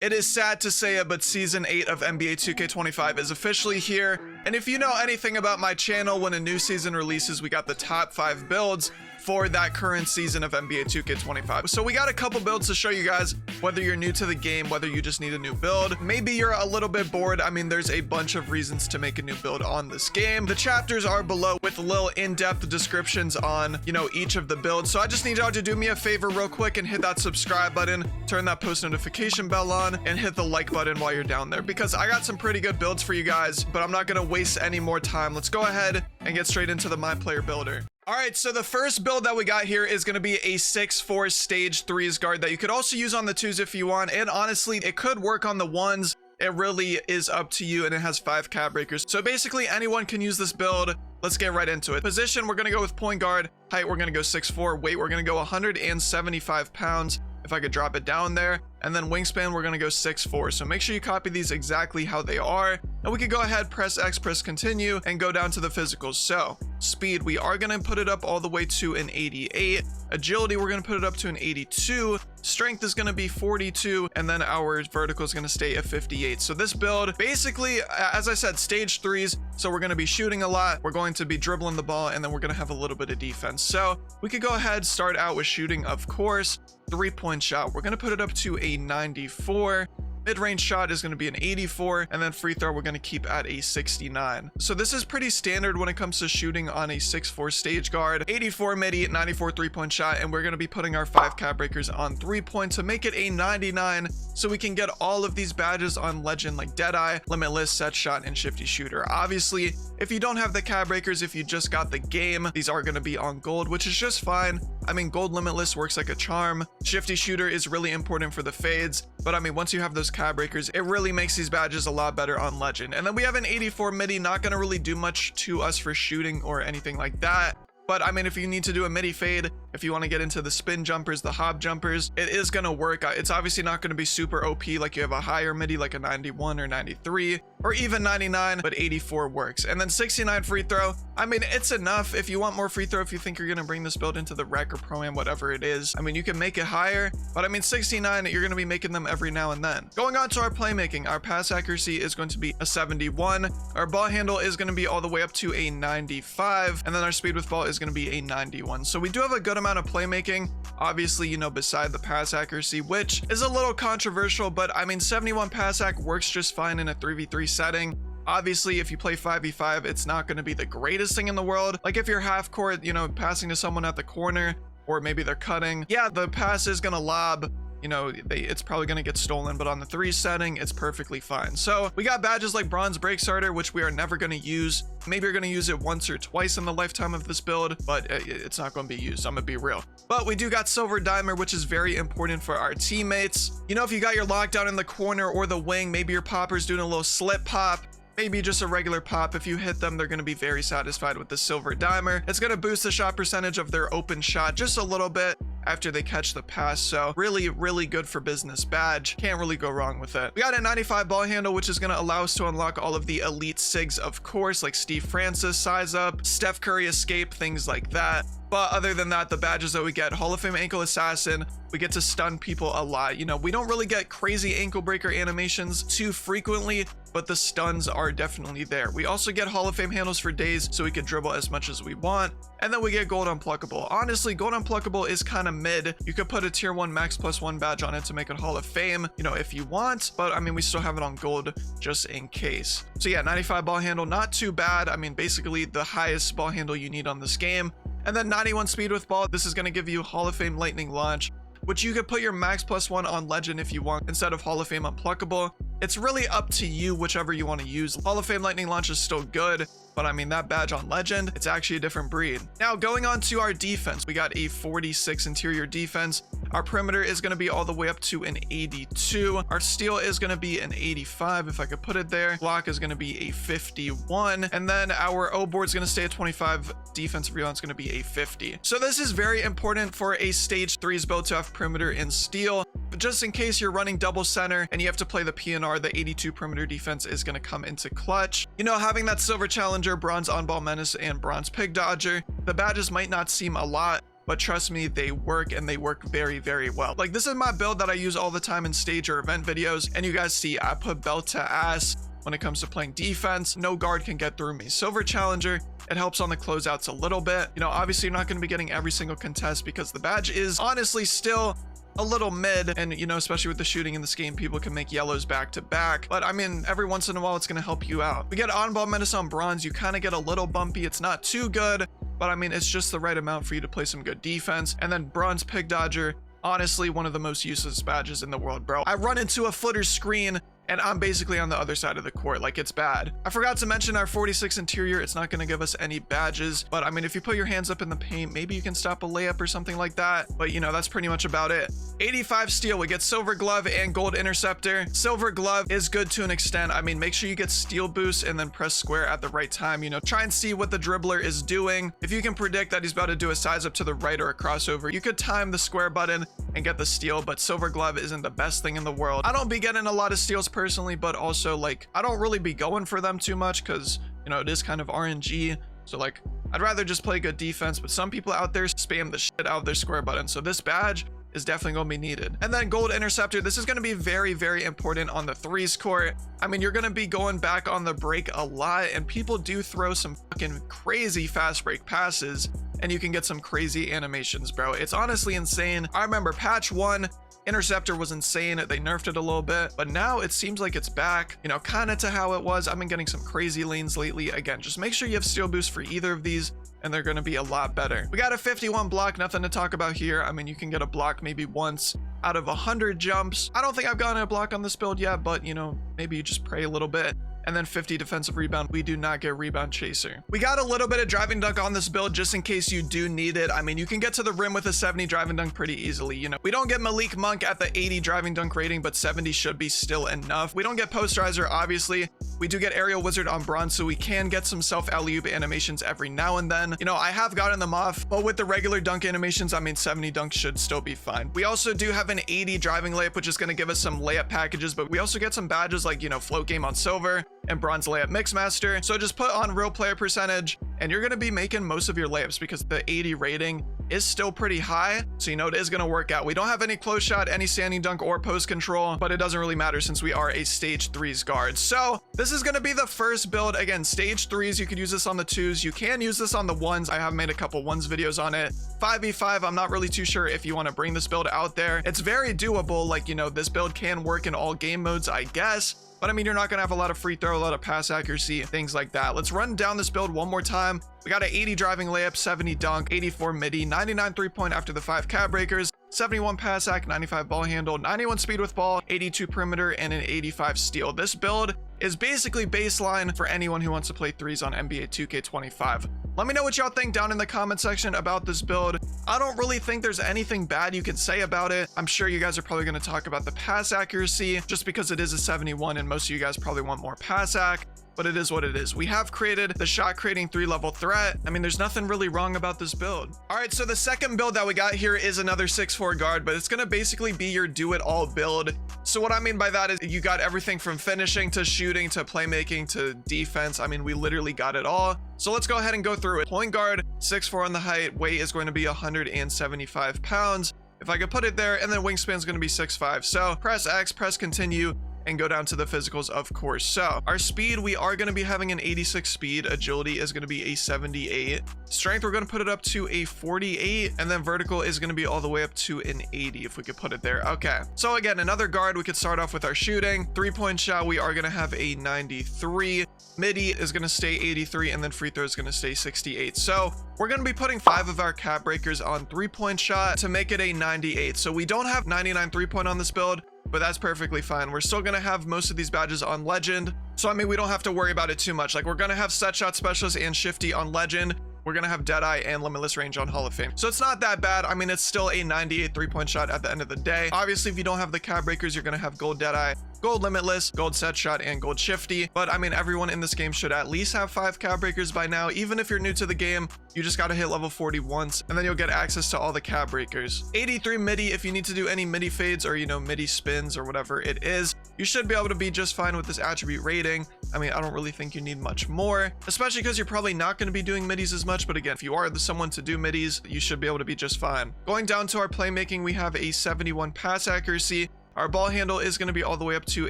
It is sad to say it, but Season 8 of NBA 2K25 is officially here. And if you know anything about my channel, when a new season releases, we got the top 5 builds for that current season of NBA 2K25. So we got a couple builds to show you guys, whether you're new to the game, whether you just need a new build. Maybe you're a little bit bored. I mean, there's a bunch of reasons to make a new build on this game. The chapters are below with little in-depth descriptions on, each of the builds. So I just need y'all to do me a favor real quick and hit that subscribe button, turn that post notification bell on, and hit the like button while you're down there, because I got some pretty good builds for you guys, but I'm not gonna waste any more time. Let's go ahead and get straight into the My Player Builder. All right, so the first build that we got here is going to be a 6'4" stage 3s guard that you could also use on the 2s if you want, and honestly, it could work on the 1s. It really is up to you, and it has 5 cap breakers. So basically, anyone can use this build. Let's get right into it. Position, we're going to go with point guard. Height, we're going to go 6'4". Weight, we're going to go 175 pounds. If I could drop it down there. And then wingspan, we're going to go 6'4". So make sure you copy these exactly how they are. And we could go ahead, press X, press continue, and go down to the physicals. So speed, we are going to put it up all the way to an 88. Agility, we're going to put it up to an 82. Strength is going to be 42. And then our vertical is going to stay at 58. So this build, basically, as I said, stage 3s. So we're going to be shooting a lot. We're going to be dribbling the ball, and then we're going to have a little bit of defense. So we could go ahead, start out with shooting, of course. 3-point shot, we're going to put it up to a 94. Mid-range shot is going to be an 84, and then free throw we're going to keep at a 69. So this is pretty standard when it comes to shooting on a 6'4" stage guard. 84 midi, 94 3-point shot, and we're going to be putting our 5 cap breakers on 3-point to make it a 99, so we can get all of these badges on legend like Deadeye, Limitless, Set Shot, and Shifty Shooter. Obviously, if you don't have the cap breakers, if you just got the game, these are going to be on gold, which is just fine. I mean, gold Limitless works like a charm. Shifty Shooter is really important for the fades, but I mean, once you have those cap breakers, it really makes these badges a lot better on legend. And then we have an 84 midi, not going to really do much to us for shooting or anything like that. But I mean, if you need to do a midi fade, if you want to get into the spin jumpers, the hop jumpers, it is going to work. It's obviously not going to be super OP like you have a higher midi like a 91 or 93 or even 99, but 84 works. And then 69 free throw, I mean, it's enough. If you want more free throw, if you think you're going to bring this build into the rec or pro-am, whatever it is, I mean, you can make it higher, but I mean, 69, you're going to be making them every now and then. Going on to our playmaking, our pass accuracy is going to be a 71. Our ball handle is going to be all the way up to a 95. And then our speed with ball is going to be a 91. So we do have a good amount of playmaking, obviously, beside the pass accuracy, which is a little controversial, but I mean, 71 pass ac works just fine in a 3v3 setting. Obviously, if you play 5v5, it's not going to be the greatest thing in the world. Like if you're half court, passing to someone at the corner, or maybe they're cutting, yeah, the pass is going to lob. It's probably going to get stolen, but on the 3 setting, it's perfectly fine. So we got badges like Bronze Break Starter, which we are never going to use. Maybe you're going to use it once or twice in the lifetime of this build, but it's not going to be used. I'm going to be real. But we do got Silver Dimer, which is very important for our teammates. If you got your lockdown in the corner or the wing, maybe your popper's doing a little slip pop, maybe just a regular pop. If you hit them, they're going to be very satisfied with the Silver Dimer. It's going to boost the shot percentage of their open shot just a little bit after they catch the pass. So really, really good for business badge. Can't really go wrong with it. We got a 95 ball handle, which is going to allow us to unlock all of the elite SIGs, of course, like Steve Francis, Size Up, Steph Curry Escape, things like that. But other than that, the badges that we get, Hall of Fame Ankle Assassin, we get to stun people a lot. We don't really get crazy ankle breaker animations too frequently, but the stuns are definitely there. We also get Hall of Fame handles for days, so we can dribble as much as we want. And then we get Gold Unpluckable. Honestly, Gold Unpluckable is kind of mid. You could put a tier 1 max +1 badge on it to make it Hall of Fame, if you want, but I mean, we still have it on gold just in case. So yeah, 95 ball handle, not too bad. I mean, basically the highest ball handle you need on this game. And then 91 speed with ball. This is going to give you Hall of Fame Lightning Launch, which you could put your max +1 on legend if you want instead of Hall of Fame Unpluckable. It's really up to you, whichever you want to use. Hall of Fame Lightning Launch is still good, but I mean, that badge on legend, it's actually a different breed. Now, going on to our defense, we got a 46 interior defense. Our perimeter is going to be all the way up to an 82. Our steal is going to be an 85, if I could put it there. Block is going to be a 51. And then our O board is going to stay at 25. Defensive rebound is going to be a 50. So this is very important for a stage 3s build to have perimeter and steal. But just in case you're running double center and you have to play the PNR, the 82 perimeter defense is going to come into clutch. Having that Silver Challenger, Bronze On-Ball Menace, and Bronze Pig Dodger, the badges might not seem a lot, but trust me, they work, and they work very, very well. Like, this is my build that I use all the time in stage or event videos, and you guys see I put belt to ass. When it comes to playing defense, no guard can get through me. Silver Challenger, it helps on the closeouts a little bit. You know, obviously you're not going to be getting every single contest because the badge is honestly still a little mid, and you know, especially with the shooting in this game, people can make yellows back to back, but I mean, every once in a while it's going to help you out. We get on-ball menace on bronze. You kind of get a little bumpy. It's not too good, but I mean, it's just the right amount for you to play some good defense. And then bronze pig dodger, honestly one of the most useless badges in the world, bro. I run into a footer screen and I'm basically on the other side of the court. Like, it's bad. I forgot to mention our 46 interior. It's not going to give us any badges, but I mean, if you put your hands up in the paint, maybe you can stop a layup or something like that. But you know, that's pretty much about it. 85 steel, we get silver glove and gold interceptor. Silver glove is good to an extent. I mean, make sure you get steel boost and then press square at the right time. You know, try and see what the dribbler is doing. If you can predict that he's about to do a size up to the right or a crossover, you could time the square button and get the steal, but silver glove isn't the best thing in the world. I don't be getting a lot of steals personally, but also like I don't really be going for them too much because, you know, it is kind of RNG. So like, I'd rather just play good defense, but some people out there spam the shit out of their square button. So this badge is definitely going to be needed. And then gold interceptor, this is going to be very, very important on the threes court. I mean, you're going to be going back on the break a lot, and people do throw some fucking crazy fast break passes, and you can get some crazy animations, bro. It's honestly insane. I remember patch 1, interceptor was insane. They nerfed it a little bit, but now it seems like it's back, you know, kind of to how it was. I've been getting some crazy lanes lately. Again, just make sure you have steel boost for either of these, and they're going to be a lot better. We got a 51 block, nothing to talk about here. I mean, you can get a block maybe once out of 100 jumps. I don't think I've gotten a block on this build yet, but you know, maybe you just pray a little bit. And then 50 defensive rebound. We do not get rebound chaser. We got a little bit of driving dunk on this build just in case you do need it. I mean, you can get to the rim with a 70 driving dunk pretty easily. You know, we don't get Malik Monk at the 80 driving dunk rating, but 70 should be still enough. We don't get posterizer, obviously. We do get aerial wizard on bronze, so we can get some self alley-oop animations every now and then. You know, I have gotten them off, but with the regular dunk animations, I mean, 70 dunks should still be fine. We also do have an 80 driving layup, which is going to give us some layup packages, but we also get some badges like, you know, float game on silver and bronze layup mixmaster. So just put on real player percentage and you're going to be making most of your layups because the 80 rating is still pretty high. So you know, it is going to work out. We don't have any close shot, any standing dunk or post control, but it doesn't really matter since we are a stage 3s guard. So this is going to be the first build. Again, stage 3s, you could use this on the 2s. You can use this on the 1s. I have made a couple 1s videos on it. 5v5, I'm not really too sure if you want to bring this build out there. It's very doable. Like, you know, this build can work in all game modes, I guess. But I mean, you're not going to have a lot of free throw, a lot of pass accuracy, things like that. Let's run down this build one more time. We got an 80 driving layup, 70 dunk, 84 midi, 99 3-point after the 5 cab breakers, 71 pass hack, 95 ball handle, 91 speed with ball, 82 perimeter, and an 85 steal. This build is basically baseline for anyone who wants to play 3s on NBA 2K25. Let me know what y'all think down in the comment section about this build. I don't really think there's anything bad you can say about it. I'm sure you guys are probably going to talk about the pass accuracy just because it is a 71 and most of you guys probably want more pass hack. But it is what it is. We have created the shot creating 3-level threat. I mean, there's nothing really wrong about this build. All right, so the second build that we got here is another 6'4 guard, but it's gonna basically be your do-it-all build. So what I mean by that is you got everything from finishing to shooting to playmaking to defense. I mean, we literally got it all. So let's go ahead and go through it. Point guard, 6'4 on the height, weight is going to be 175 pounds. If I could put it there, and then wingspan is going to be 6'5. So press X, press continue, and go down to the physicals, of course. So our speed, we are going to be having an 86 speed. Agility is going to be a 78. Strength, we're going to put it up to a 48, and then vertical is going to be all the way up to an 80 if we could put it there. Okay, so again, another guard. We could start off with our shooting. 3-point shot, we are going to have a 93. Middy is going to stay 83, and then free throw is going to stay 68. So we're going to be putting 5 of our cap breakers on 3-point shot to make it a 98. So we don't have 99 3-point on this build, but that's perfectly fine. We're still going to have most of these badges on legend. So, I mean, we don't have to worry about it too much. Like, we're going to have set shot specialist and shifty on legend. We're going to have Deadeye and Limitless Range on Hall of Fame. So it's not that bad. I mean, it's still a 98 3-point shot at the end of the day. Obviously, if you don't have the cab breakers, you're going to have gold Deadeye, gold Limitless, gold set shot, and gold shifty. But I mean, everyone in this game should at least have 5 cab breakers by now. Even if you're new to the game, you just got to hit level 40 once, and then you'll get access to all the cab breakers. 83 midi, if you need to do any midi fades or, you know, midi spins or whatever it is, you should be able to be just fine with this attribute rating. I mean, I don't really think you need much more, especially because you're probably not going to be doing middies as much. But again, if you are someone to do middies, you should be able to be just fine. Going down to our playmaking, we have a 71 pass accuracy. Our ball handle is going to be all the way up to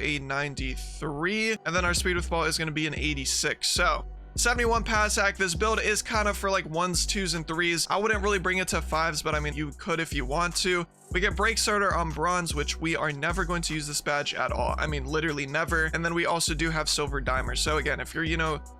a 93, and then our speed with ball is going to be an 86. So 71 pass ac. This build is kind of for like 1s, 2s, and 3s. I wouldn't really bring it to 5s, but I mean, you could if you want to. We get break starter on bronze, which we are never going to use this badge at all. I mean, literally never. And then we also do have silver dimer. So again, if you're,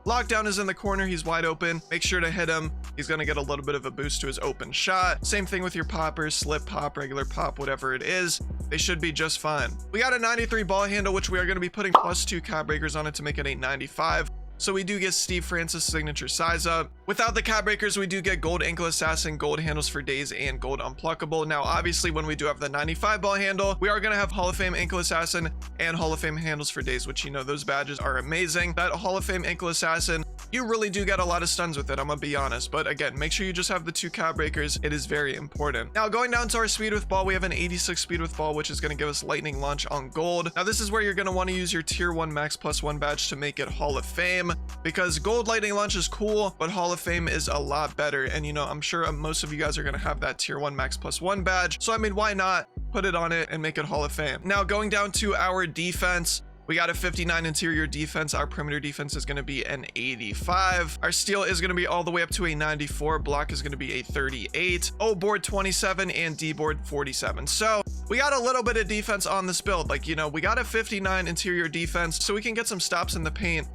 lockdown is in the corner, he's wide open, make sure to hit him. He's going to get a little bit of a boost to his open shot. Same thing with your poppers, slip pop, regular pop, whatever it is. They should be just fine. We got a 93 ball handle, which we are going to be putting +2 cap breakers on it to make it a 95. So we do get Steve Francis signature size up. Without the cap breakers, we do get gold ankle assassin, gold handles for days, and gold unpluckable. Now, obviously, when we do have the 95 ball handle, we are going to have Hall of Fame ankle assassin and Hall of Fame handles for days, which, those badges are amazing. That Hall of Fame ankle assassin, you really do get a lot of stuns with it, I'm gonna be honest. But again, make sure you just have the 2 cap breakers. It is very important. Now, going down to our speed with ball, we have an 86 speed with ball, which is going to give us lightning launch on gold. Now, this is where you're going to want to use your tier 1 max +1 badge to make it Hall of Fame, because gold lightning launch is cool, but Hall of Fame is a lot better. And I'm sure most of you guys are going to have that tier 1 max +1 badge. So I mean, why not put it on it and make it Hall of Fame? Now, going down to our defense, we got a 59 interior defense. Our perimeter defense is going to be an 85. Our steal is going to be all the way up to a 94. Block is going to be a 38. O board 27 and D board 47. So we got a little bit of defense on this build. Like, we got a 59 interior defense, so we can get some stops in the paint.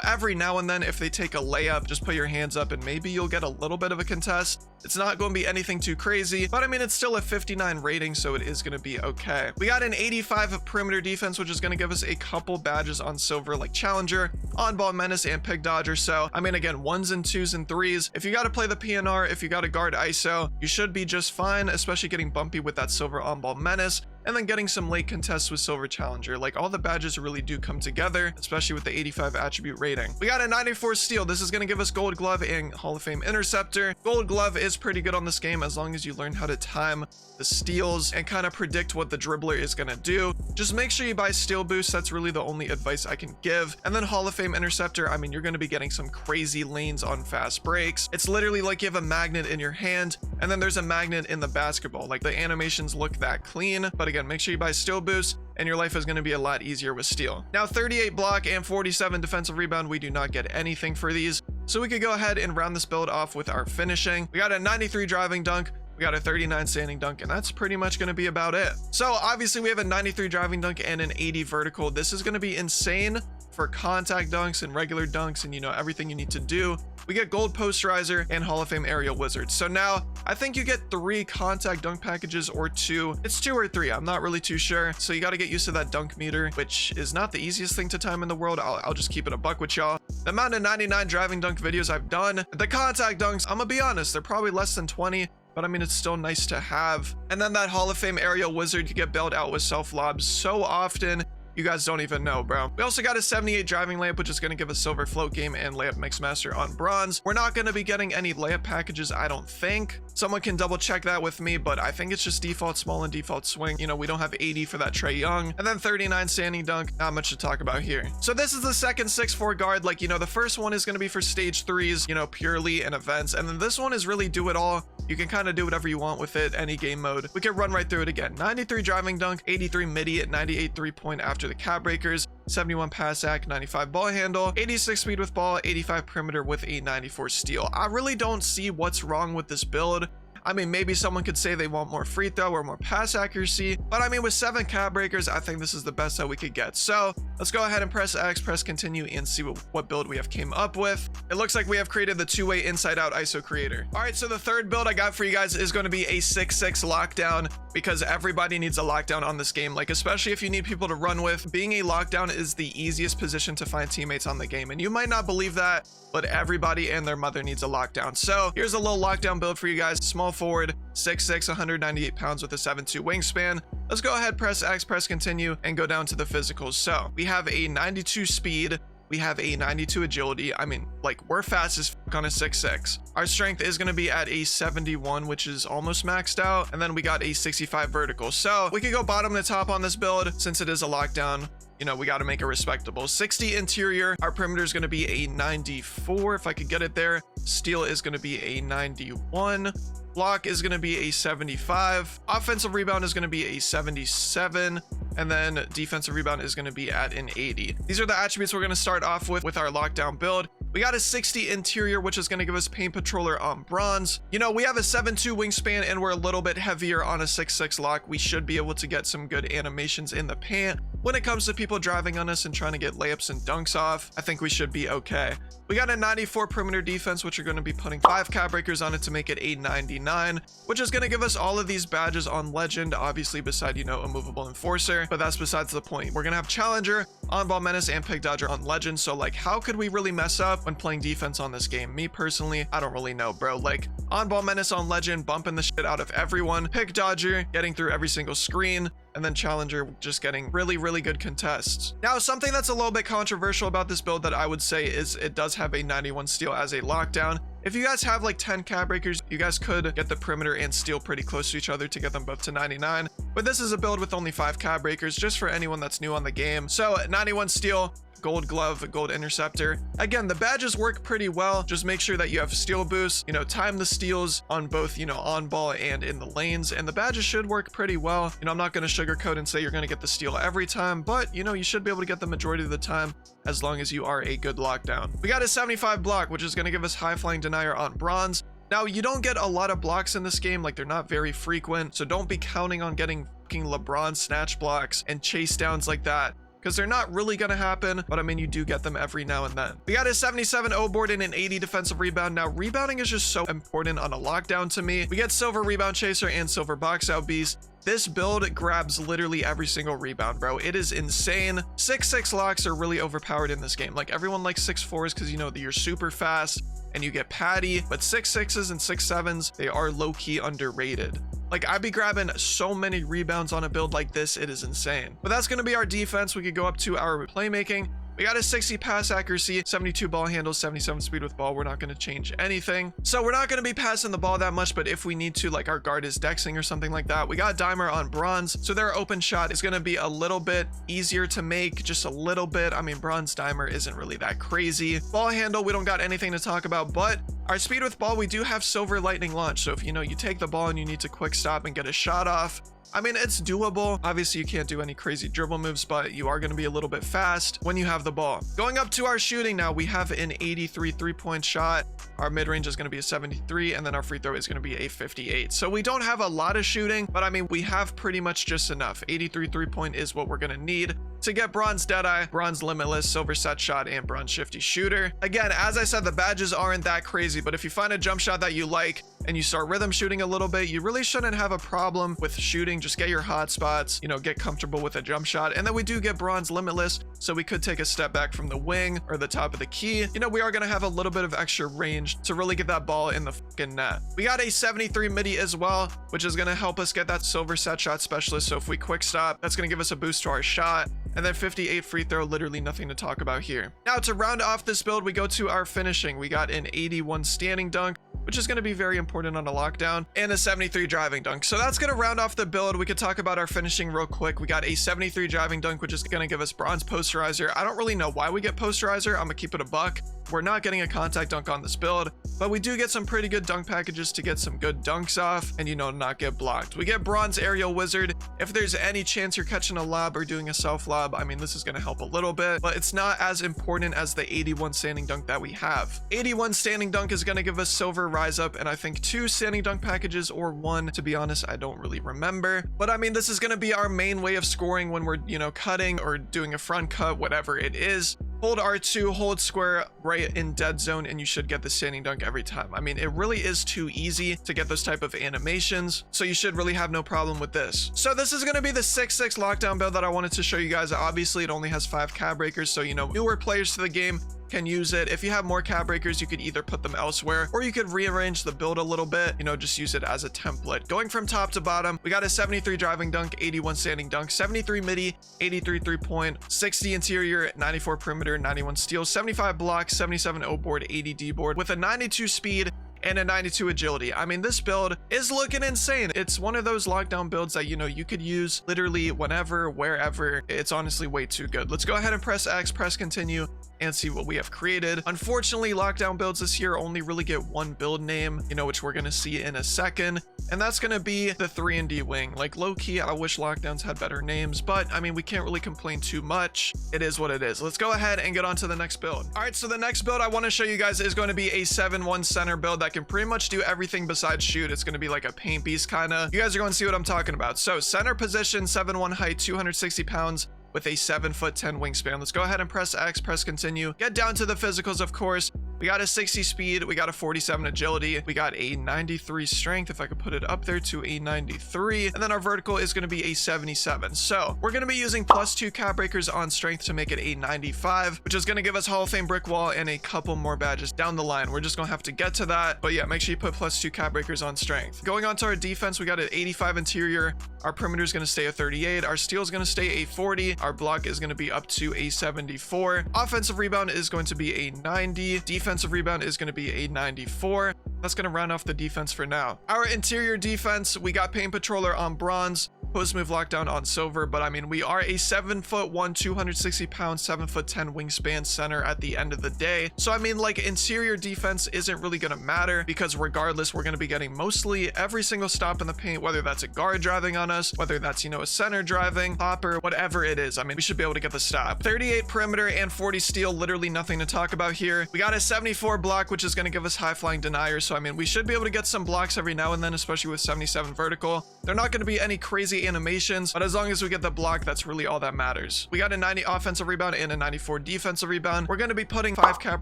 Every now and then, if they take a layup, just put your hands up and maybe you'll get a little bit of a contest. It's not going to be anything too crazy, but I mean, it's still a 59 rating, so it is going to be okay. We got an 85 perimeter defense, which is going to give us a couple badges on silver, like Challenger, On Ball Menace, and Pig Dodger. So, I mean, again, 1s and 2s and 3s. If you got to play the PNR, if you got to guard ISO, you should be just fine, especially getting bumpy with that silver On Ball Menace, and then getting some late contests with silver Challenger. Like, all the badges really do come together, especially with the 85 attribute rating. We got a 94 steal. This is going to give us gold glove and Hall of Fame interceptor. Gold glove is pretty good on this game as long as you learn how to time the steals and kind of predict what the dribbler is going to do. Just make sure you buy steal boost. That's really the only advice I can give. And then Hall of Fame interceptor, I mean, you're going to be getting some crazy lanes on fast breaks. It's literally like you have a magnet in your hand and then there's a magnet in the basketball. Like, the animations look that clean, but again, make sure you buy steal boost and your life is going to be a lot easier with steal. Now, 38 block and 47 defensive rebound, we do not get anything for these, so we could go ahead and round this build off with our finishing. We got a 93 driving dunk, we got a 39 standing dunk, and that's pretty much going to be about it. So obviously we have a 93 driving dunk and an 80 vertical. This is going to be insane for contact dunks and regular dunks and everything you need to do. We get gold posterizer and Hall of Fame aerial wizard. So now I think you get 3 contact dunk packages or 2. It's 2 or 3. I'm not really too sure. So you got to get used to that dunk meter, which is not the easiest thing to time in the world. I'll just keep it a buck with y'all. The amount of 99 driving dunk videos I've done, the contact dunks, I'm gonna be honest, they're probably less than 20. But I mean, it's still nice to have. And then that Hall of Fame aerial wizard, you get bailed out with self lobs so often. You guys don't even know, bro. We also got a 78 driving layup, which is going to give us silver float game and layup mixmaster on bronze. We're not going to be getting any layup packages, I don't think. Someone can double check that with me, but I think it's just default small and default swing. We don't have 80 for that Trae Young. And then 39 standing dunk, not much to talk about here. So this is the second 6'4" guard. Like, the first one is going to be for stage 3s, purely in events. And then this one is really do it all. You can kind of do whatever you want with it, any game mode. We can run right through it again. 93 driving dunk, 83 Middy at 98 3-point after the cap breakers, 71 pass ac, 95 ball handle, 86 speed with ball, 85 perimeter with a 94 steal. I really don't see what's wrong with this build. I mean, maybe someone could say they want more free throw or more pass accuracy, but I mean, with 7 cap breakers, I think this is the best that we could get. So let's go ahead and press X, press continue, and see what build we have came up with. It looks like we have created the 2-way inside out ISO creator. All right, so the third build I got for you guys is going to be a 6-6 lockdown, because everybody needs a lockdown on this game. Like, especially if you need people to run with, being a lockdown is the easiest position to find teammates on the game. And you might not believe that, but everybody and their mother needs a lockdown. So here's a little lockdown build for you guys. Small forward, 6'6", 198 pounds with a 7'2" wingspan. Let's go ahead, press X, press continue, and go down to the physicals. So we have a 92 speed, we have a 92 agility. I mean, like, we're fast as fuck on a 6'6". Our strength is going to be at a 71, which is almost maxed out. And then we got a 65 vertical. So we could go bottom to top on this build since it is a lockdown. you know, we got to make it respectable. 60 interior. Our perimeter is going to be a 94 if I could get it there. Steel is going to be a 91. Block is going to be a 75. Offensive rebound is going to be a 77. And then defensive rebound is going to be at an 80. These are the attributes we're going to start off with our lockdown build. We got a 60 interior, which is going to give us paint patroller on bronze. You know, we have a 7'2" wingspan and we're a little bit heavier on a 6'6" lock. We should be able to get some good animations in the paint. When it comes to people driving on us and trying to get layups and dunks off, I think we should be okay. We got a 94 perimeter defense, which are going to be putting 5 cap breakers on it to make it a 99, which is going to give us all of these badges on legend, obviously beside, you know, a movable enforcer, but that's besides the point. We're going to have challenger, on ball menace, and pick dodger on legend. So like, how could we really mess up when playing defense on this game? Me personally, I don't really know, bro. Like, on ball menace on legend, bumping the shit out of everyone, pick dodger, getting through every single screen, and then challenger just getting really good contests. Now, something that's a little bit controversial about this build that I would say is it does have a 91 steal as a lockdown. If you guys have like 10 cap breakers, you guys could get the perimeter and steal pretty close to each other to get them both to 99. But this is a build with only 5 cap breakers, just for anyone that's new on the game. So 91 steal, gold glove, gold interceptor. Again, the badges work pretty well. Just make sure that you have steal boost, you know, time the steals on both, you know, on ball and in the lanes, and the badges should work pretty well. You know, I'm not going to sugarcoat and say you're going to get the steal every time, but you know, you should be able to get the majority of the time as long as you are a good lockdown. We got a 75 block, which is going to give us high flying denier on bronze. Now, you don't get a lot of blocks in this game, like they're not very frequent, so don't be counting on getting fucking LeBron snatch blocks and chase downs like that, because they're not really going to happen, but I mean, you do get them every now and then. We got a 77 O board and an 80 defensive rebound. Now, rebounding is just so important on a lockdown to me. We get silver rebound chaser and silver box out beast. This build grabs literally every single rebound, bro. It is insane. 6'6" locks are really overpowered in this game. Like, everyone likes 6'4s because, you know, you're super fast and you get patty, but 6'6s and 6'7s, they are low-key underrated. Like, I'd be grabbing so many rebounds on a build like this, it is insane. But that's going to be our defense. We could go up to our playmaking. We got a 60 pass accuracy, 72 ball handles, 77 speed with ball. We're not going to change anything. So we're not going to be passing the ball that much, but if we need to, like our guard is dexing or something like that. We got dimer on bronze, so their open shot is going to be a little bit easier to make, just a little bit. I mean, bronze dimer isn't really that crazy. Ball handle, we don't got anything to talk about, but our speed with ball, we do have silver lightning launch. So if, you know, you take the ball and you need to quick stop and get a shot off, I mean, it's doable. Obviously, you can't do any crazy dribble moves, but you are going to be a little bit fast when you have the ball. Going up to our shooting now, we have an 83 3-point shot. Our mid-range is going to be a 73, and then our free throw is going to be a 58. So we don't have a lot of shooting, but I mean, we have pretty much just enough. 83 3-point is what we're going to need to get bronze Deadeye, bronze Limitless, silver set shot, and bronze shifty shooter. Again, as I said, the badges aren't that crazy, but if you find a jump shot that you like and you start rhythm shooting a little bit, you really shouldn't have a problem with shooting. Just get your hot spots, you know, get comfortable with a jump shot. And then we do get bronze Limitless, so we could take a step back from the wing or the top of the key. You know, we are going to have a little bit of extra range to really get that ball in the fucking net. We got a 73 Middy as well, which is going to help us get that silver set shot specialist. So if we quick stop, that's going to give us a boost to our shot. And then 58 free throw, literally nothing to talk about here. Now, to round off this build, we go to our finishing. We got an 81 standing dunk, which is going to be very important on a lockdown, and a 73 driving dunk. So that's going to round off the build. We could talk about our finishing real quick. We got a 73 driving dunk, which is going to give us bronze posterizer. I don't really know why we get posterizer. I'm gonna keep it a buck. We're not getting a contact dunk on this build, but we do get some pretty good dunk packages to get some good dunks off and, you know, not get blocked. We get bronze aerial wizard. If there's any chance you're catching a lob or doing a self lob, I mean, this is going to help a little bit, but it's not as important as the 81 standing dunk that we have. 81 standing dunk is going to give us silver rise up, and I think 2 standing dunk packages, or 1, to be honest, I don't really remember. But I mean, this is going to be our main way of scoring when we're, you know, cutting or doing a front cut, whatever it is. Hold R2, hold square right in dead zone, and you should get the standing dunk every time. I mean, it really is too easy to get those type of animations, so you should really have no problem with this. So this is going to be the 6'6 lockdown build that I wanted to show you guys. Obviously, it only has 5 cab breakers, so, you know, newer players to the game can use it. If you have more cab breakers, you could either put them elsewhere, or you could rearrange the build a little bit, you know, just use it as a template. Going from top to bottom, we got a 73 driving dunk, 81 standing dunk, 73 Middy, 83 3-point, 60 interior, 94 perimeter, 91 steal, 75 block, 77 O board, 80 D board with a 92 speed and a 92 agility. I mean, this build is looking insane. It's one of those lockdown builds that, you know, you could use literally whenever, wherever. It's honestly way too good. Let's go ahead and press X, press continue, and see what we have created. Unfortunately, lockdown builds this year only really get one build name, you know, which we're going to see in a second. And that's going to be the 3&D wing. Like, low-key, I wish lockdowns had better names, but I mean, we can't really complain too much. It is what it is. Let's go ahead and get on to the next build. All right, so the next build I want to show you guys is going to be a 7-1 center build that can pretty much do everything besides shoot. It's going to be like a paint beast kind of. You guys are going to see what I'm talking about. So center position, 7'1" height, 260 pounds, with a 7'10" wingspan. Let's go ahead and press X, press continue. Get down to the physicals, of course. We got a 60 speed, we got a 47 agility, we got a 93 strength, if I could put it up there, to a 93, and then our vertical is going to be a 77. So we're going to be using +2 cap breakers on strength to make it a 95, which is going to give us Hall of Fame brick wall and a couple more badges down the line. We're just going to have to get to that, but yeah, make sure you put +2 cap breakers on strength. Going on to our defense, we got an 85 interior, our perimeter is going to stay a 38, our steal is going to stay a 40, our block is going to be up to a 74, offensive rebound is going to be a 90, defensive rebound is going to be a 94. That's going to round off the defense for now. Our interior defense, we got paint patroller on bronze, post move lockdown on silver, but I mean, we are a 7'1", 260 pound, 7'10" wingspan center at the end of the day. So I mean, like, interior defense isn't really going to matter because regardless, we're going to be getting mostly every single stop in the paint, whether that's a guard driving on us, whether that's, you know, a center driving, hopper, whatever it is. I mean, we should be able to get the stop. 38 perimeter and 40 steal, literally nothing to talk about here. We got a 74 block, which is going to give us high flying deniers. So I mean, we should be able to get some blocks every now and then, especially with 77 vertical. They're not going to be any crazy animations, but as long as we get the block, that's really all that matters. We got a 90 offensive rebound and a 94 defensive rebound. We're going to be putting 5 cap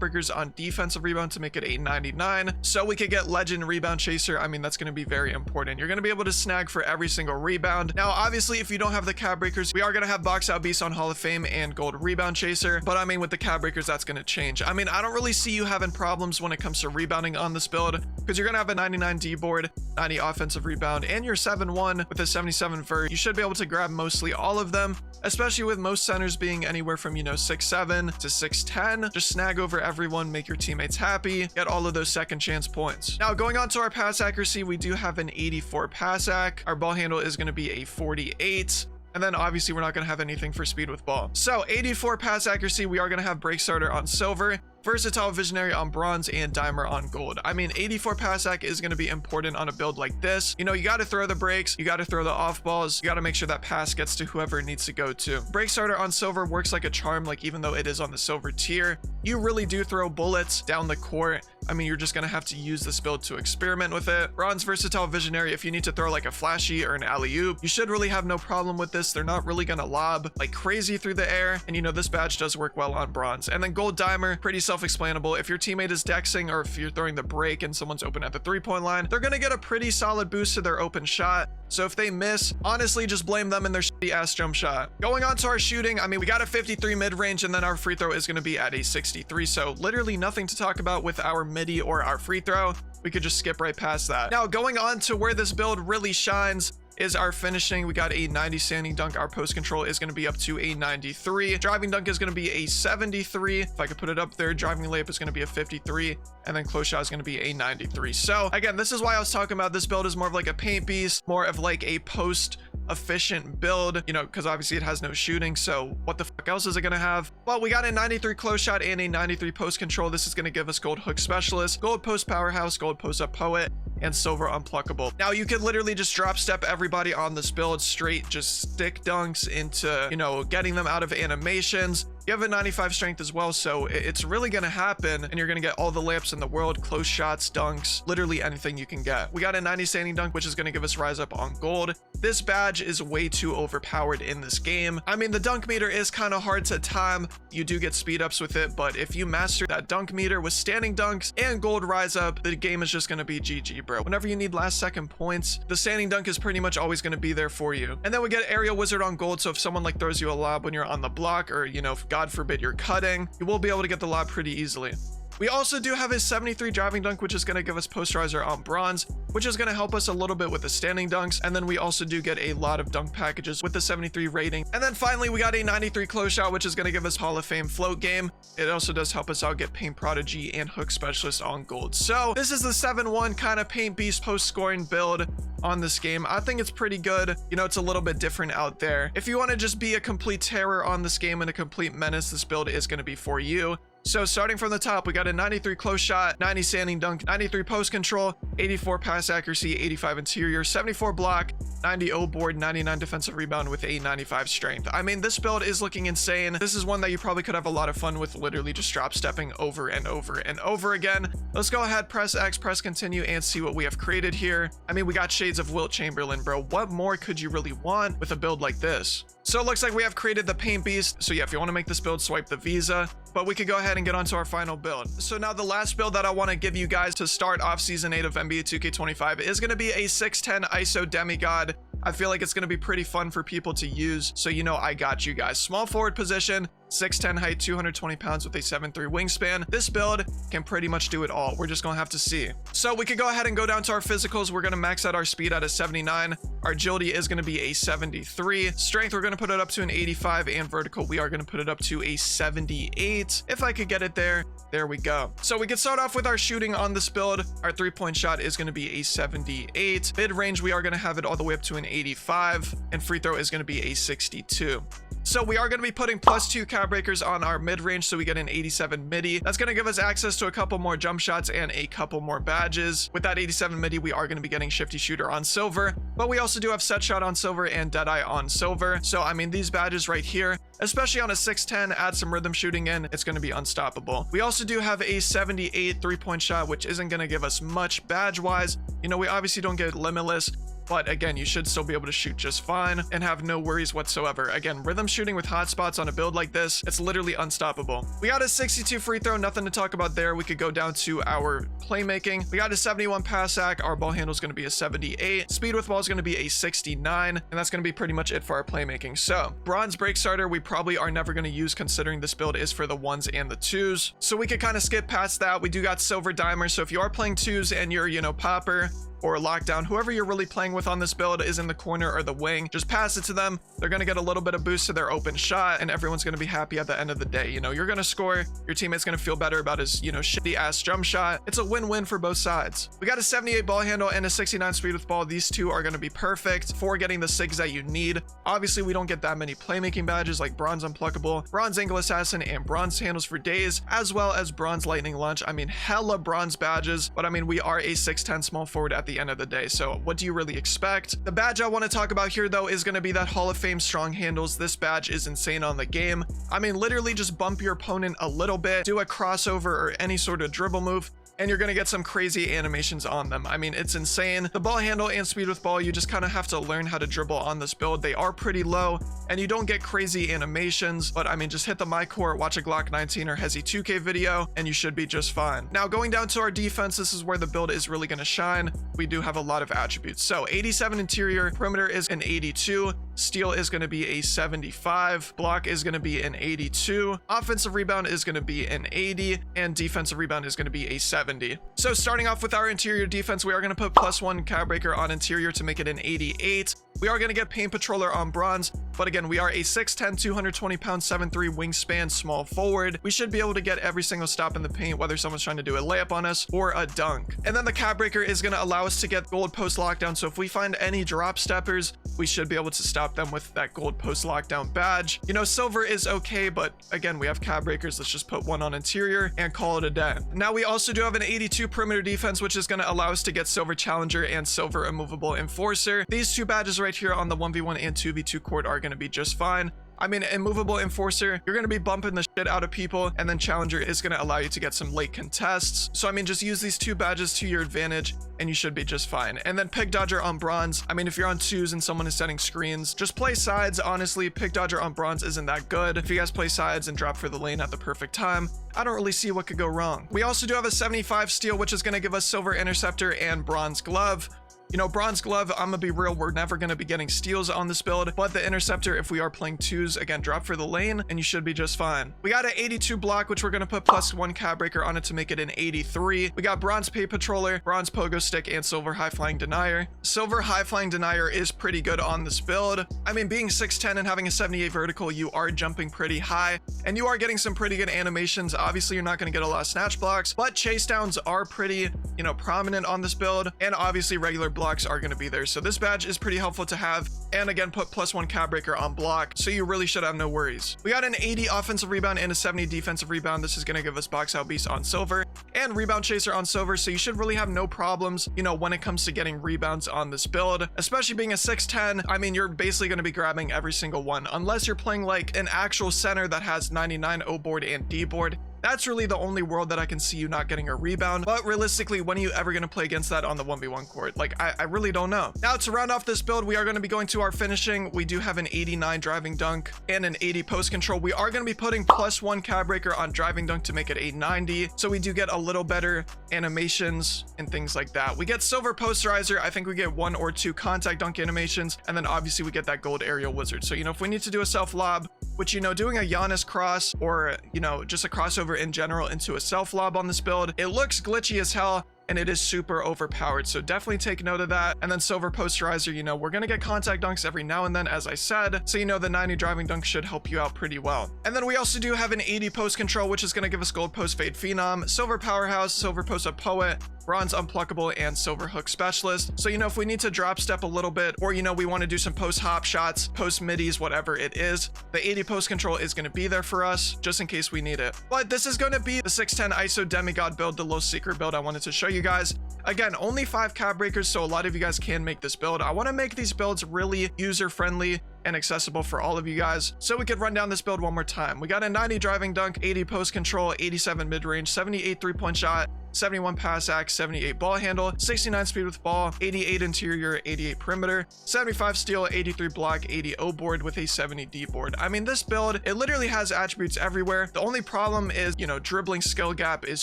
breakers on defensive rebound to make it a 99, so we could get legend rebound chaser. I mean, that's going to be very important. You're going to be able to snag for every single rebound. Now, obviously, if you don't have the cap breakers, we are going to have box out beast on Hall of Fame and gold rebound chaser, but I mean, with the cap breakers, that's going to change. I mean, I don't really see you having problems when it comes to rebounding on this build because you're going to have a 99 D board, 90 offensive rebound, and your 7'1" with a 77 vert. You should be able to grab mostly all of them, especially with most centers being anywhere from, you know, 6'7" to 6'10". Just snag over everyone, make your teammates happy, get all of those second chance points. Now, going on to our pass accuracy, we do have an 84 pass ac. Our ball handle is going to be a 48. And then obviously we're not going to have anything for speed with ball. So 84 pass accuracy, we are going to have break starter on silver, versatile visionary on bronze, and dimer on gold. I mean, 84 pass ac is going to be important on a build like this. You know, you got to throw the breaks, you got to throw the off balls, you got to make sure that pass gets to whoever it needs to go to. Break starter on silver works like a charm. Like, even though it is on the silver tier, you really do throw bullets down the court. I mean, you're just going to have to use this build to experiment with it. Bronze versatile visionary, if you need to throw like a flashy or an alley-oop, you should really have no problem with this. They're not really going to lob like crazy through the air, and you know, this badge does work well on bronze. And then gold dimer, pretty self-explanable. If your teammate is dexing, or if you're throwing the break and someone's open at the 3-point line, they're going to get a pretty solid boost to their open shot. So if they miss, honestly, just blame them and their shitty ass jump shot. Going on to our shooting, I mean, we got a 53 mid-range, and then our free throw is going to be at a 63. So literally nothing to talk about with our Middy or our free throw. We could just skip right past that. Now, going on to where this build really shines is our finishing. We got a 90 standing dunk. Our post control is going to be up to a 93. Driving dunk is going to be a 73. If I could put it up there, driving layup is going to be a 53. And then close shot is going to be a 93. So again, this is why I was talking about this build is more of like a paint beast, more of like a post efficient build, you know, because obviously it has no shooting. So what the fuck else is it going to have? Well, we got a 93 close shot and a 93 post control. This is going to give us gold hook specialist, gold post powerhouse, gold post up poet, and silver unpluckable. Now you could literally just drop step everybody on this build straight, just stick dunks into, you know, getting them out of animations. You have a 95 strength as well, so it's really going to happen, and you're going to get all the layups in the world, close shots, dunks, literally anything you can get. We got a 90 standing dunk, which is going to give us rise up on gold. This badge is way too overpowered in this game. I mean, the dunk meter is kind of hard to time. You do get speed ups with it, but if you master that dunk meter with standing dunks and gold rise up, the game is just going to be GG, bro. Whenever you need last second points, the standing dunk is pretty much always going to be there for you. And then we get aerial wizard on gold, so if someone like throws you a lob when you're on the block, or, you know, if God forbid you're cutting, you will be able to get the lob pretty easily. We also do have his 73 driving dunk, which is going to give us posterizer on bronze, which is going to help us a little bit with the standing dunks. And then we also do get a lot of dunk packages with the 73 rating. And then finally, we got a 93 close shot, which is going to give us Hall of Fame float game. It also does help us out get paint prodigy and hook specialist on gold. So this is the 7-1 kind of paint beast post scoring build on this game. I think it's pretty good. You know, it's a little bit different out there. If you want to just be a complete terror on this game and a complete menace, this build is going to be for you. So starting from the top, we got a 93 close shot, 90 standing dunk, 93 post control, 84 pass accuracy, 85 interior, 74 block, 90 O board, 99 defensive rebound with a 95 strength. I mean, this build is looking insane. This is one that you probably could have a lot of fun with, literally just drop stepping over and over and over again. Let's go ahead, press X, press continue, and see what we have created here. I mean, we got shades of Wilt Chamberlain, bro. What more could you really want with a build like this? So it looks like we have created the paint beast. So yeah, if you want to make this build, swipe the Visa. But we could go ahead and get onto our final build. So now the last build that I want to give you guys to start off season 8 of NBA 2K25 is going to be a 6'10 ISO Demigod. I feel like it's going to be pretty fun for people to use. So, you know, I got you guys. Small forward position, 6'10 height, 220 pounds with a 7'3 wingspan. This build can pretty much do it all. We're just going to have to see. So we could go ahead and go down to our physicals. We're going to max out our speed at a 79. Our agility is going to be a 73. Strength, we're going to put it up to an 85. And vertical, we are going to put it up to a 78. If I could get it there. There we go. So we can start off with our shooting on this build. Our 3-point shot is going to be a 78. Mid-range, we are going to have it all the way up to an 85. And free throw is going to be a 62. So we are going to be putting +2 cap breakers on our mid-range, so we get an 87 Middy. That's going to give us access to a couple more jump shots and a couple more badges. With that 87 Middy, we are going to be getting shifty shooter on silver, but we also do have set shot on silver and deadeye on silver. So I mean, these badges right here, especially on a 6'10, add some rhythm shooting in, it's going to be unstoppable. We also do have a 78 3-point shot, which isn't going to give us much badge wise. You know, we obviously don't get limitless, but again, you should still be able to shoot just fine and have no worries whatsoever. Again, rhythm shooting with hotspots on a build like this, it's literally unstoppable. We got a 62 free throw, nothing to talk about there. We could go down to our playmaking. We got a 71 pass ac. Our ball handle is going to be a 78. Speed with ball is going to be a 69. And that's going to be pretty much it for our playmaking. So bronze break starter, we probably are never going to use considering this build is for the 1s and the 2s. So we could kind of skip past that. We do got silver dimer. So if you are playing 2s and you're, you know, popper or lockdown, whoever you're really playing with on this build is in the corner or the wing, just pass it to them. They're going to get a little bit of boost to their open shot and everyone's going to be happy at the end of the day. You know, you're going to score, your teammate's going to feel better about his, you know, shitty ass jump shot. It's a win-win for both sides. We got a 78 ball handle and a 69 speed with ball. These two are going to be perfect for getting the SIGs that you need. Obviously, we don't get that many playmaking badges like bronze unpluckable, bronze angle assassin, and bronze handles for days, as well as bronze lightning lunge. I mean, hella bronze badges, but I mean, we are a 6'10 small forward at the end of the day. So what do you really expect? The badge I want to talk about here though is going to be that Hall of Fame strong handles. This badge is insane on the game. I mean, literally just bump your opponent a little bit, do a crossover or any sort of dribble move, and you're going to get some crazy animations on them. I mean, it's insane. The ball handle and speed with ball, you just kind of have to learn how to dribble on this build. They are pretty low and you don't get crazy animations, but I mean, just hit the My Court, watch a Glock 19 or Hezi 2K video, and you should be just fine. Now, going down to our defense, this is where the build is really going to shine. We do have a lot of attributes. So 87 interior, perimeter is an 82, steal is going to be a 75, block is going to be an 82, offensive rebound is going to be an 80, and defensive rebound is going to be a 70. So starting off with our interior defense, we are going to put +1 cap breaker on interior to make it an 88. We are going to get paint patroller on bronze, but again, we are a 6'10, 220 pound, 7'3 wingspan small forward. We should be able to get every single stop in the paint, whether someone's trying to do a layup on us or a dunk. And then the cap breaker is going to allow us to get gold post lockdown. So if we find any drop steppers, we should be able to stop them with that gold post lockdown badge. You know, silver is okay, but again, we have cap breakers. Let's just put one on interior and call it a day. Now we also do have an 82 perimeter defense, which is going to allow us to get silver challenger and silver immovable enforcer. These two badges right here on the 1v1 and 2v2 court are going to be just fine. I mean, immovable enforcer, you're going to be bumping the shit out of people, and then challenger is going to allow you to get some late contests. So I mean, just use these two badges to your advantage and you should be just fine. And then pick dodger on bronze. I mean, if you're on 2s and someone is setting screens, just play sides. Honestly, pick dodger on bronze isn't that good. If you guys play sides and drop for the lane at the perfect time, I don't really see what could go wrong. We also do have a 75 steal, which is going to give us silver interceptor and bronze glove. You know, bronze glove, I'm gonna be real, we're never gonna be getting steals on this build, but the interceptor, if we are playing twos, again, drop for the lane and you should be just fine. We got an 82 block, which we're gonna put +1 cab breaker on it to make it an 83. We got bronze pay patroller, bronze pogo stick, and silver high flying denier. Silver high flying denier is pretty good on this build. I mean, being 6'10 and having a 78 vertical, you are jumping pretty high and you are getting some pretty good animations. Obviously, you're not gonna get a lot of snatch blocks, but chase downs are pretty, you know, prominent on this build, and obviously regular blocks are going to be there. So this badge is pretty helpful to have, and again, put +1 cab breaker on block, so you really should have no worries. We got an 80 offensive rebound and a 70 defensive rebound. This is going to give us box out beast on silver and rebound chaser on silver, so you should really have no problems, you know, when it comes to getting rebounds on this build, especially being a 6'10. I mean, you're basically going to be grabbing every single one, unless you're playing like an actual center that has 99 O board and D board. That's really the only world that I can see you not getting a rebound. But realistically, when are you ever going to play against that on the 1v1 court? Like, I really don't know. Now, to round off this build, we are going to be going to our finishing. We do have an 89 driving dunk and an 80 post control. We are going to be putting +1 cab breaker on driving dunk to make it a 90. So we do get a little better animations and things like that. We get silver posterizer. I think we get 1 or 2 contact dunk animations. And then obviously we get that gold aerial wizard. So, you know, if we need to do a self lob, which, you know, doing a Giannis cross or, you know, just a crossover in general into a self lob on this build, it looks glitchy as hell and it is super overpowered, so definitely take note of that. And then silver posterizer, you know, we're gonna get contact dunks every now and then, as I said, so you know the 90 driving dunk should help you out pretty well. And then we also do have an 80 post control, which is gonna give us gold post fade phenom, silver powerhouse, silver post up poet, bronze unpluckable, and silver hook specialist. So, you know, if we need to drop step a little bit, or, you know, we want to do some post hop shots, post middies, whatever it is, the 80 post control is going to be there for us just in case we need it. But this is going to be the 610 ISO Demigod build, the low secret build I wanted to show you guys. Again, only 5 cab breakers, so a lot of you guys can make this build. I want to make these builds really user friendly and accessible for all of you guys, so we could run down this build one more time. We got a 90 driving dunk, 80 post control, 87 mid-range, 78 3-point shot, 71 pass axe, 78 ball handle, 69 speed with ball, 88 interior, 88 perimeter, 75 steal, 83 block, 80 O board with a 70 D board. I mean, this build, it literally has attributes everywhere. The only problem is, you know, dribbling skill gap is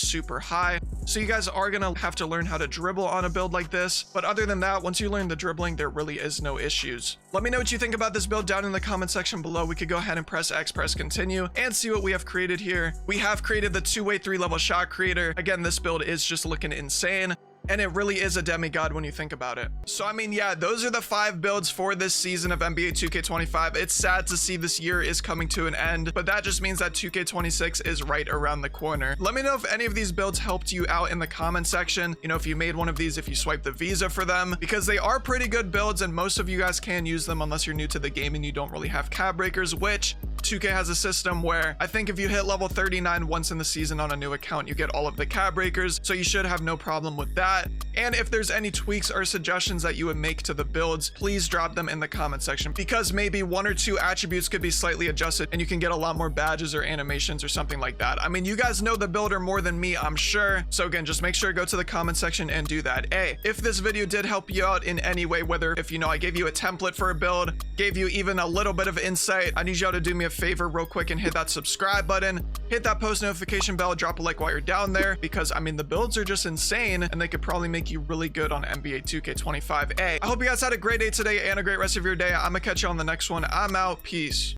super high, so you guys are gonna have to learn how to dribble on a build like this. But other than that, once you learn the dribbling, there really is no issues. Let me know what you think about this build down in the comment section below. We could go ahead and press X, press continue, and see what we have created here. We have created the 2-way 3-level shot creator. Again, this build is just looking insane, and it really is a demigod when you think about it. So, I mean, yeah, those are the 5 builds for this season of NBA 2K25. It's sad to see this year is coming to an end, but that just means that 2K26 is right around the corner. Let me know if any of these builds helped you out in the comment section. You know, if you made one of these, if you swiped the visa for them, because they are pretty good builds and most of you guys can use them unless you're new to the game and you don't really have cab breakers, which 2K has a system where I think if you hit level 39 once in the season on a new account, you get all of the cab breakers, so you should have no problem with that. And if there's any tweaks or suggestions that you would make to the builds, please drop them in the comment section, because maybe 1 or 2 attributes could be slightly adjusted and you can get a lot more badges or animations or something like that. I mean, you guys know the builder more than me, I'm sure. So again, just make sure to go to the comment section and do that. Hey, if this video did help you out in any way, whether if, you know, I gave you a template for a build, gave you even a little bit of insight, I need y'all to do me a favor real quick and hit that subscribe button, hit that post notification bell, drop a like while you're down there, because I mean, the builds are just insane and they could probably make you really good on NBA 2K25. I hope you guys had a great day today and a great rest of your day. I'm gonna catch you on the next one. I'm out. Peace.